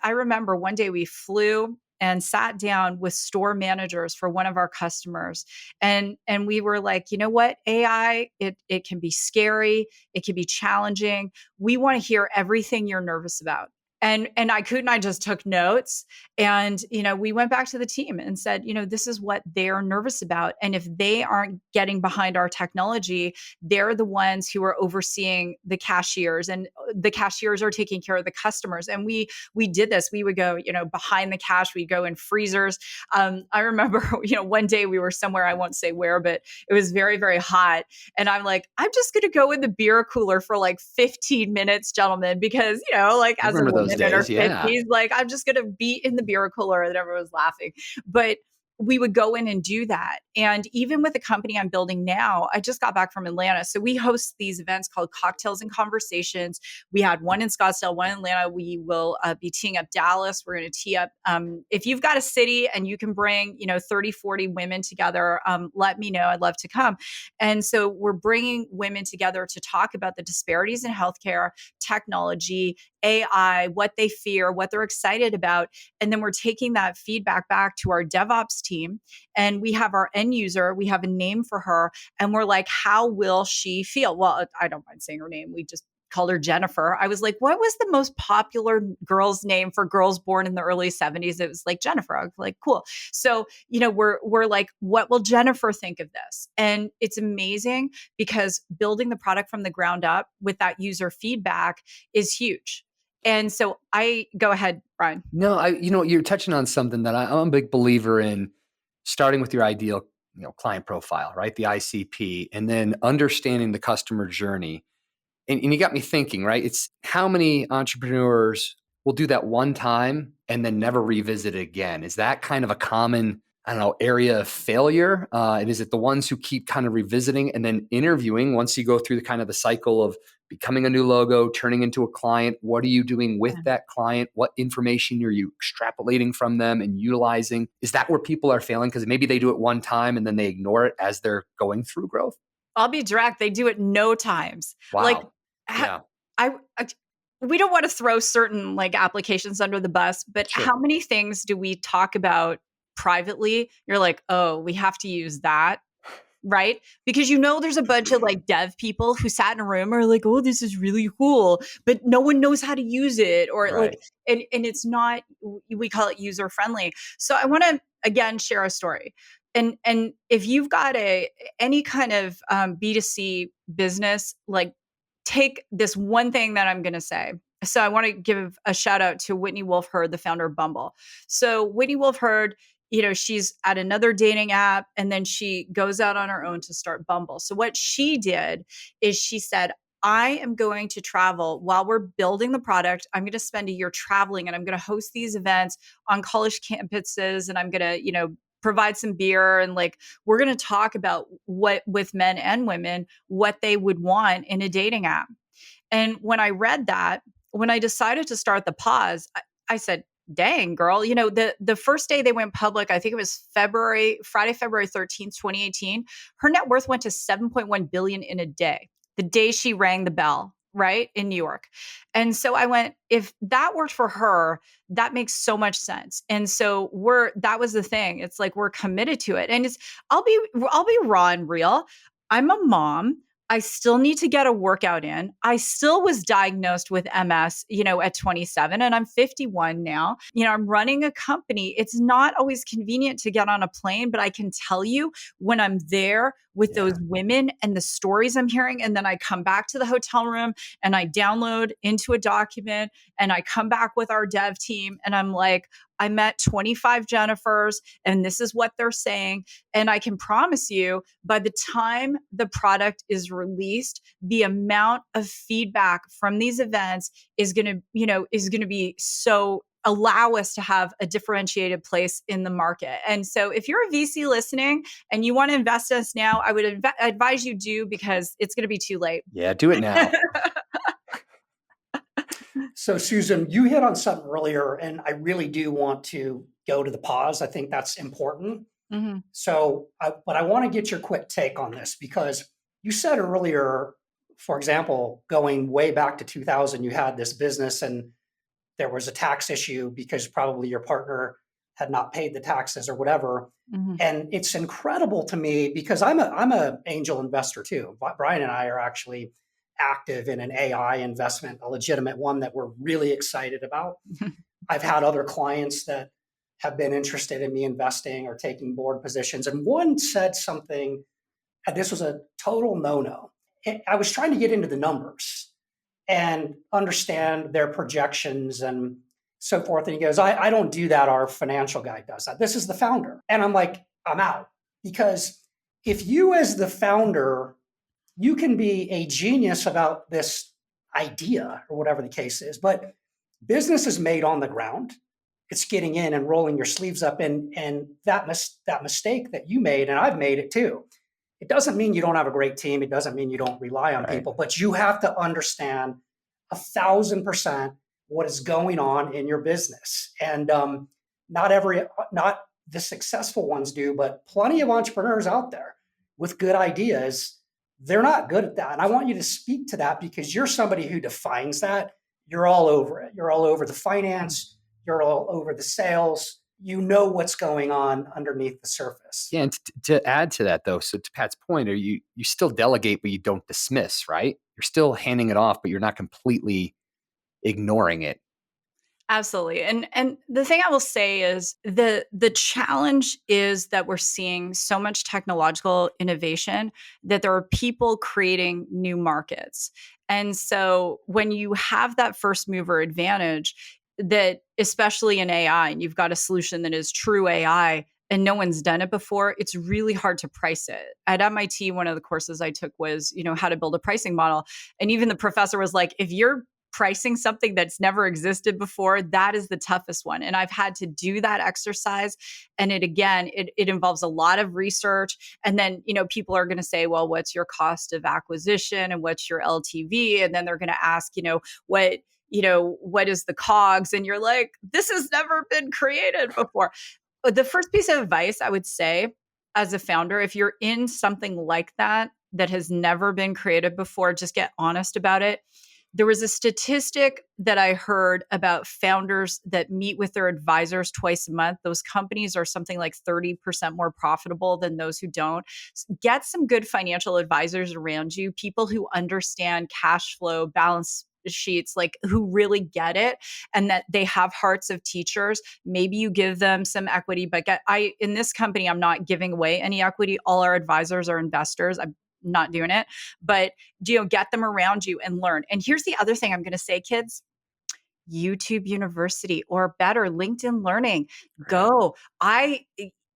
I remember one day we flew and sat down with store managers for one of our customers. And we were like, you know what, AI, it can be scary. It can be challenging. We want to hear everything you're nervous about. And I just took notes. And, we went back to the team and said, this is what they're nervous about. And if they aren't getting behind our technology, they're the ones who are overseeing the cashiers, and the cashiers are taking care of the customers. And we did this. We would go, behind the cash, we'd go in freezers. I remember, one day we were somewhere, I won't say where, but it was very, very hot. And I'm like, I'm just going to go in the beer cooler for like 15 minutes, gentlemen, because, I as a remember those woman in her days. Yeah. 50s, like, I'm just going to be in the beer cooler, and everyone was laughing. But we would go in and do that. And even with the company I'm building now, I just got back from Atlanta. So we host these events called Cocktails and Conversations. We had one in Scottsdale, one in Atlanta. We will be teeing up Dallas. We're going to tee up. If you've got a city and you can bring, 30, 40 women together, let me know. I'd love to come. And so we're bringing women together to talk about the disparities in healthcare, technology, AI, what they fear, what they're excited about. And then we're taking that feedback back to our DevOps team. And we have our end user, we have a name for her. And we're like, how will she feel? Well, I don't mind saying her name. We just called her Jennifer. I was like, what was the most popular girl's name for girls born in the early 70s? It was like Jennifer. I was like, cool. So, we're like, what will Jennifer think of this? And it's amazing because building the product from the ground up with that user feedback is huge. And so go ahead, Brian. No, you're touching on something that I'm a big believer in, starting with your ideal, client profile, right? The ICP, and then understanding the customer journey. And you got me thinking, right? It's how many entrepreneurs will do that one time and then never revisit it again? Is that kind of a common, area of failure? And is it the ones who keep kind of revisiting and then interviewing once you go through the kind of the cycle of becoming a new logo, turning into a client? What are you doing with that client? What information are you extrapolating from them and utilizing? Is that where people are failing? Because maybe they do it one time and then they ignore it as they're going through growth. I'll be direct. They do it no times. Wow. Like, Yeah. we don't want to throw certain like applications under the bus, but Sure. How many things do we talk about privately? You're like, oh, we have to use that. Right? Because there's a bunch of like dev people who sat in a room are like, oh, this is really cool, but no one knows how to use it, or Right. and it's not, we call it user friendly. So I want to again share a story. And if you've got any kind of B2C business, like take this one thing that I'm going to say. So I want to give a shout out to Whitney Wolfe Herd, the founder of Bumble. So Whitney Wolfe Herd, she's at another dating app, and then she goes out on her own to start Bumble. So what she did is she said, I am going to travel while we're building the product. I'm going to spend a year traveling, and I'm going to host these events on college campuses, and I'm going to, provide some beer, and like, we're going to talk about what, with men and women, what they would want in a dating app. And when I read that, when I decided to start ThePause, I said, dang, girl, the first day they went public, I think it was Friday, February 13th, 2018, her net worth went to 7.1 billion in a day, the day she rang the bell, right, in New York. And so I went, if that worked for her, that makes so much sense. And so that was the thing. It's like, we're committed to it. And I'll be raw and real. I'm a mom. I still need to get a workout in. I still was diagnosed with MS, at 27, and I'm 51 now. I'm running a company. It's not always convenient to get on a plane, but I can tell you when I'm there with those women and the stories I'm hearing, and then I come back to the hotel room and I download into a document and I come back with our dev team and I'm like, I met 25 Jennifers and this is what they're saying. And I can promise you, by the time the product is released, the amount of feedback from these events is going to be so allow us to have a differentiated place in the market. And so if you're a VC listening and you want to invest in us now, I would advise you do, because it's going to be too late. Yeah, do it now. So Susan, you hit on something earlier, and I really do want to go to the pause. I think that's important. Mm-hmm. But I want to get your quick take on this, because you said earlier, for example, going way back to 2000, you had this business and there was a tax issue because probably your partner had not paid the taxes or whatever. Mm-hmm. And it's incredible to me, because I'm a angel investor too. Brian and I are actually active in an AI investment, a legitimate one that we're really excited about. I've had other clients that have been interested in me investing or taking board positions. And one said something, and this was a total no-no. I was trying to get into the numbers and understand their projections and so forth. And he goes, I don't do that. Our financial guy does that. This is the founder. And I'm like, I'm out. Because if you, as the founder, you can be a genius about this idea or whatever the case is, but business is made on the ground. It's getting in and rolling your sleeves up. And that mistake that you made, and I've made it too, it doesn't mean you don't have a great team. It doesn't mean you don't rely on people, but you have to understand 1,000% what is going on in your business. And not the successful ones do, but plenty of entrepreneurs out there with good ideas, they're not good at that. And I want you to speak to that because you're somebody who defines that. You're all over it. You're all over the finance. You're all over the sales. You know what's going on underneath the surface. Yeah, and to add to that, though, so to Pat's point, you still delegate, but you don't dismiss, right? You're still handing it off, but you're not completely ignoring it. Absolutely. And the thing I will say is the challenge is that we're seeing so much technological innovation that there are people creating new markets. And so when you have that first mover advantage, that especially in AI, and you've got a solution that is true AI and no one's done it before, it's really hard to price it. At MIT, one of the courses I took was, how to build a pricing model. And even the professor was like, if you're pricing something that's never existed before, that is the toughest one. And I've had to do that exercise. And it involves a lot of research. And then, people are going to say, well, what's your cost of acquisition and what's your LTV? And then they're going to ask, what is the COGS? And you're like, this has never been created before. But the first piece of advice I would say as a founder, if you're in something like that has never been created before, just get honest about it. There was a statistic that I heard about founders that meet with their advisors twice a month. Those companies are something like 30% more profitable than those who don't. Get some good financial advisors around you, people who understand cash flow, balance sheets, like who really get it and that they have hearts of teachers. Maybe you give them some equity, but in this company, I'm not giving away any equity. All our advisors are investors. I'm not doing it, but get them around you and learn. And here's the other thing I'm going to say, kids. YouTube University or better, LinkedIn Learning. Go. I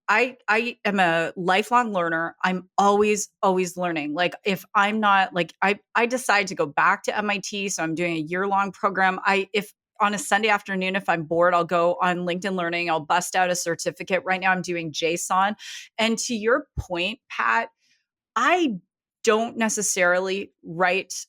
am a lifelong learner. I'm always learning. Like if I'm not I decide to go back to MIT, so I'm doing a year-long program. If on a Sunday afternoon, if I'm bored, I'll go on LinkedIn Learning. I'll bust out a certificate. Right now I'm doing JSON. And to your point, Pat, I don't necessarily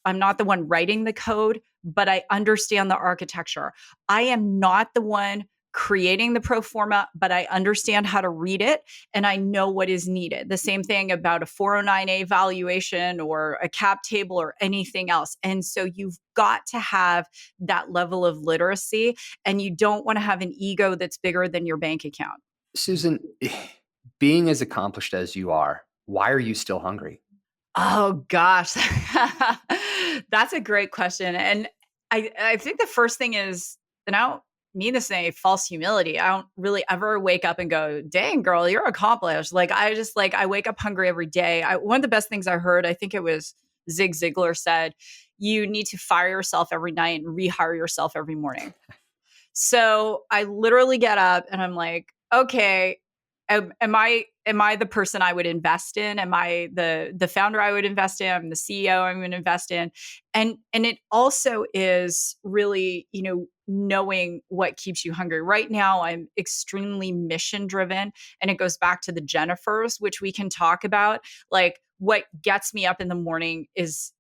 I'm not the one writing the code, but I understand the architecture. I am not the one creating the pro forma, but I understand how to read it and I know what is needed. The same thing about a 409A valuation or a cap table or anything else. And so you've got to have that level of literacy and you don't want to have an ego that's bigger than your bank account. Susan, being as accomplished as you are, why are you still hungry? Oh gosh, that's a great question. And I think the first thing is, and I don't mean this in a false humility. I don't really ever wake up and go, dang girl, you're accomplished. I wake up hungry every day. One of the best things I heard, I think it was Zig Ziglar said, you need to fire yourself every night and rehire yourself every morning. So I literally get up and I'm like, okay, am I the person I would invest in? Am I the founder I would invest in? I'm the CEO I'm going to invest in. And it also is really, knowing what keeps you hungry. Right now, I'm extremely mission driven. And it goes back to the Jennifers, which we can talk about. Like what gets me up in the morning is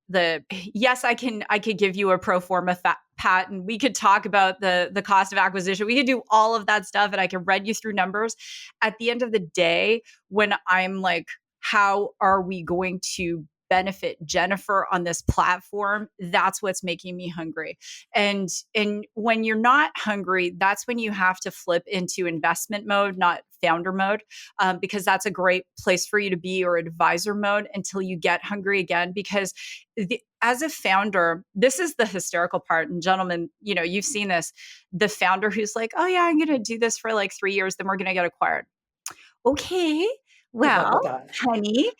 yes, I could give you a pro forma Pat, and we could talk about the cost of acquisition. We could do all of that stuff and I can read you through numbers. At the end of the day, when I'm like, how are we going to benefit Jennifer on this platform, that's what's making me hungry. And when you're not hungry, that's when you have to flip into investment mode, not founder mode, because that's a great place for you to be, or advisor mode, until you get hungry again. Because as a founder, this is the hysterical part. And gentlemen, you've seen this, the founder who's like, oh yeah, I'm going to do this for like 3 years, then we're going to get acquired. Okay, Good luck well, with that. honey,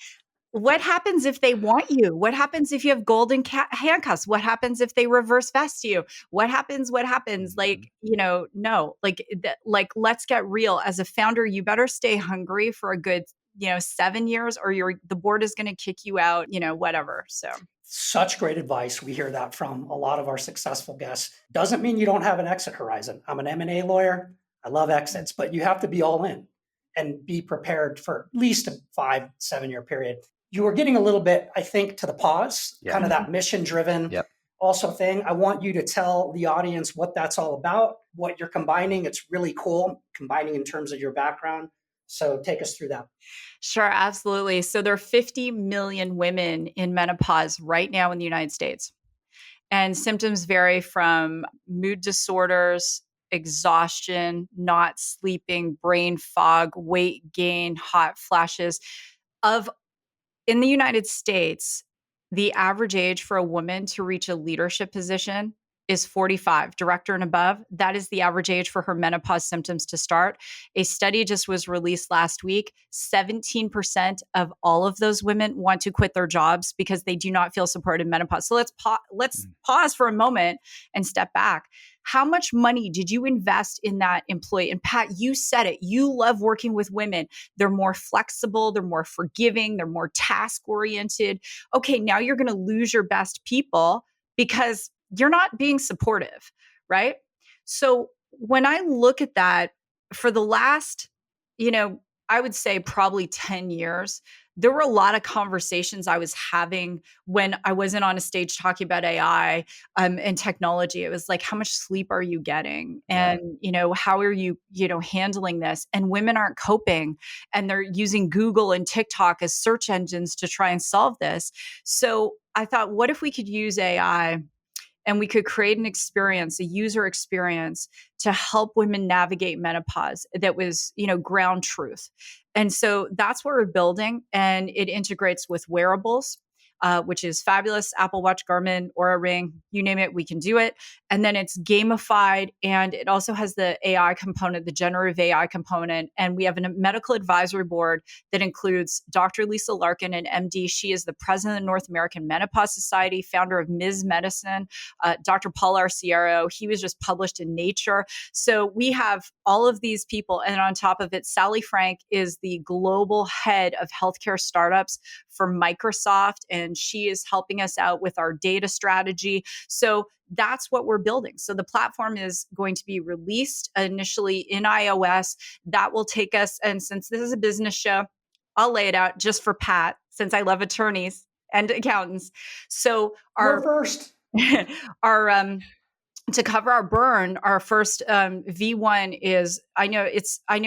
what happens if they want you? What happens if you have golden handcuffs? What happens if they reverse vest you? What happens? Like, no, like, let's get real. As a founder, you better stay hungry for a good, 7 years, or the board is going to kick you out, whatever. So Such great advice. We hear that from a lot of our successful guests. Doesn't mean you don't have an exit horizon. I'm an M&A lawyer. I love exits, but you have to be all in and be prepared for at least a 5-7 year period. You were getting a little bit, I think, to the pause, kind of that mission driven also thing. I want you to tell the audience what that's all about, what you're combining. It's really cool, combining in terms of your background. So take us through that. Sure, absolutely. So there are 50 million women in menopause right now in the United States. And symptoms vary from mood disorders, exhaustion, not sleeping, brain fog, weight gain, hot flashes. In the United States, the average age for a woman to reach a leadership position is 45, director and above. That is the average age for her menopause symptoms to start. A study just was released last week. 17% of all of those women want to quit their jobs because they do not feel supported in menopause. So let's pause for a moment and step back. How much money did you invest in that employee? And Pat, you said it. You love working with women. They're more flexible. They're more forgiving. They're more task oriented. Okay, now you're going to lose your best people because you're not being supportive, right? So when I look at that, for the last, I would say probably 10 years, there were a lot of conversations I was having when I wasn't on a stage talking about AI and technology. It was like, how much sleep are you getting? And, how are you, handling this? And women aren't coping, and they're using Google and TikTok as search engines to try and solve this. So I thought, what if we could use AI and we could create an experience, a user experience, to help women navigate menopause that was, ground truth. And so that's what we're building. And it integrates with wearables, which is fabulous. Apple Watch, Garmin, Oura Ring, you name it, we can do it. And then it's gamified, and it also has the AI component, the generative AI component. And we have a medical advisory board that includes Dr. Lisa Larkin, an MD. She is the president of the North American Menopause Society, founder of Ms. Medicine. Dr. Paul Arciero, he was just published in Nature. So we have all of these people. And on top of it, Sally Frank is the global head of healthcare startups for Microsoft, and she is helping us out with our data strategy. So that's what we're building. So the platform is going to be released initially in iOS. That will take us, and since this is a business show, I'll lay it out just for Pat, since I love attorneys and accountants. So You're first. our to cover our burn, our first V1 is, I know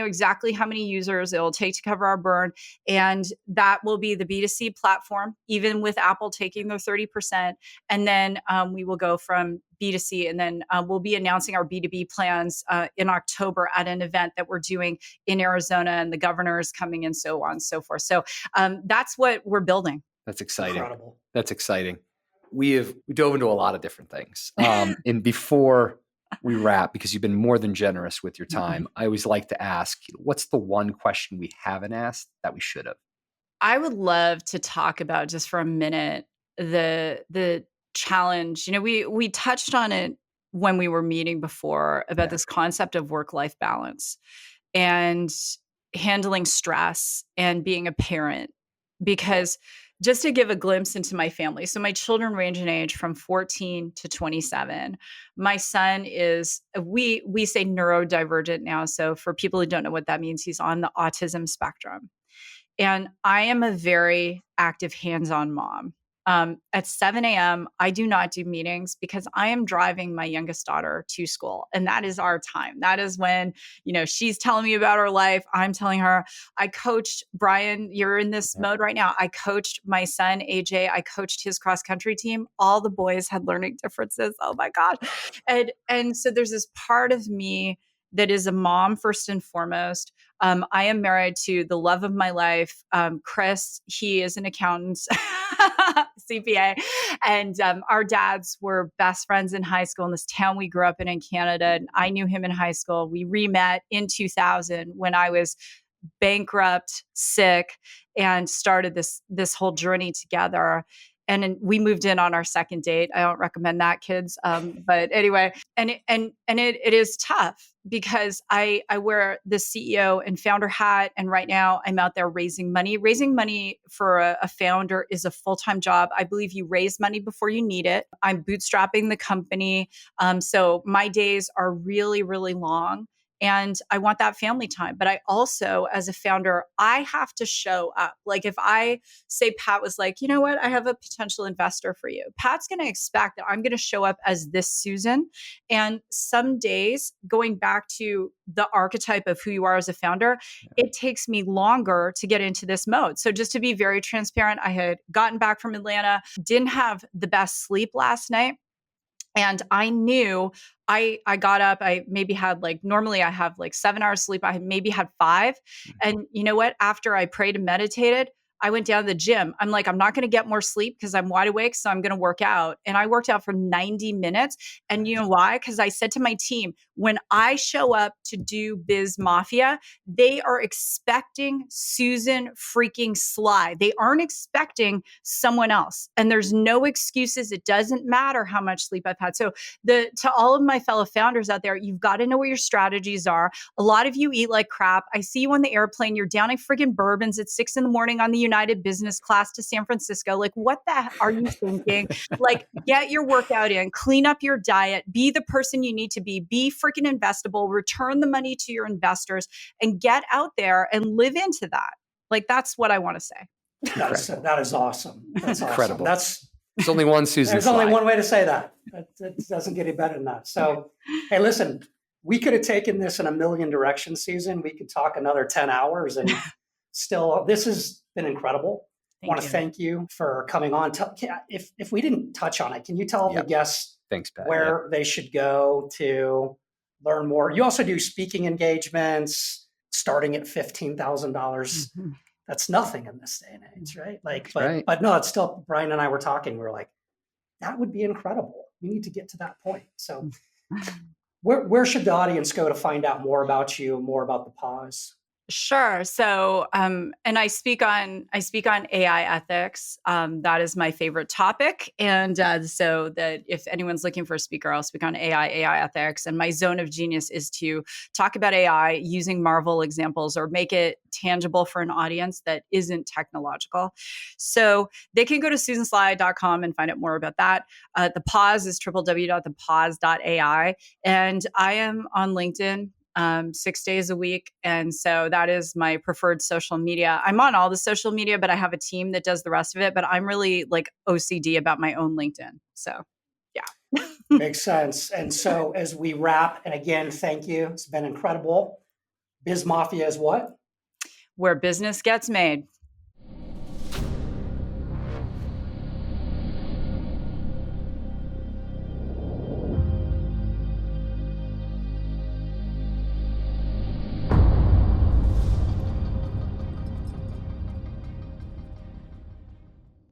exactly how many users it will take to cover our burn. And that will be the B2C platform, even with Apple taking their 30%. And then we will go from B2C, and then we'll be announcing our B2B plans in October at an event that we're doing in Arizona, and the governor is coming, and so on and so forth. So that's what we're building. That's exciting. Incredible. That's exciting. We dove into a lot of different things. And before we wrap, because you've been more than generous with your time, I always like to ask, what's the one question we haven't asked that we should have? I would love to talk about, just for a minute, the challenge. We touched on it when we were meeting before about this concept of work-life balance and handling stress and being a parent. Because just to give a glimpse into my family, so my children range in age from 14 to 27. My son is, we say neurodivergent now. So for people who don't know what that means, he's on the autism spectrum. And I am a very active hands-on mom. At 7 a.m., I do not do meetings because I am driving my youngest daughter to school. And that is our time. That is when, she's telling me about her life. I'm telling her. I coached Brian, you're in this mode right now. I coached my son, AJ. I coached his cross country team. All the boys had learning differences. Oh my God. And so there's this part of me that is a mom first and foremost. I am married to the love of my life, Chris. He is an accountant, CPA, and our dads were best friends in high school in this town we grew up in Canada. And I knew him in high school. We re-met in 2000 when I was bankrupt, sick, and started this whole journey together. And then we moved in on our second date. I don't recommend that, kids. But anyway, it is tough because I wear the CEO and founder hat, and right now I'm out there raising money. Raising money for a founder is a full-time job. I believe you raise money before you need it. I'm bootstrapping the company, so my days are really, really long. And I want that family time. But I also, as a founder, I have to show up. Like if I say Pat was like, you know what, I have a potential investor for you. Pat's going to expect that I'm going to show up as this Susan. And some days, going back to the archetype of who you are as a founder, it takes me longer to get into this mode. So just to be very transparent, I had gotten back from Atlanta, didn't have the best sleep last night. And I knew I got up, I maybe had normally I have 7 hours sleep. I maybe had 5. And you know what? After I prayed and meditated, I went down to the gym. I'm like, I'm not going to get more sleep because I'm wide awake. So I'm going to work out. And I worked out for 90 minutes. And you know why? Because I said to my team, when I show up to do BizMafia, they are expecting Susan freaking Sly. They aren't expecting someone else. And there's no excuses. It doesn't matter how much sleep I've had. So to all of my fellow founders out there, you've got to know what your strategies are. A lot of you eat like crap. I see you on the airplane. You're downing friggin' bourbons at 6 a.m. on the United business class to San Francisco. Like, what the heck are you thinking? Get your workout in, clean up your diet, be the person you need to be freaking investable, return the money to your investors, and get out there and live into that. That's what I want to say. That is awesome. That's incredible. Awesome. There's only one Susan There's Sly. only one way to say that. It doesn't get any better than that. So, hey, listen, we could have taken this in a million directions, Susan. We could talk another 10 hours and still, this has been incredible. I want to thank you for coming on. If we didn't touch on it, can you tell the guests Thanks, Pat. where they should go to learn more? You also do speaking engagements starting at $15,000. Mm-hmm. That's nothing in this day and age, right? But no, it's still, Brian and I were talking, we were like, that would be incredible. We need to get to that point. So where should the audience go to find out more about you, more about the Pause? Sure. So, and I speak on AI ethics. That is my favorite topic. And so that if anyone's looking for a speaker, I'll speak on AI ethics. And my zone of genius is to talk about AI using Marvel examples or make it tangible for an audience that isn't technological. So they can go to susansly.com and find out more about that. The Pause is www.ThePause.AI. And I am on LinkedIn 6 days a week. And so that is my preferred social media. I'm on all the social media, but I have a team that does the rest of it. But I'm really OCD about my own LinkedIn. So yeah. Makes sense. And so as we wrap, and again, thank you. It's been incredible. BizMafia is what? Where business gets made.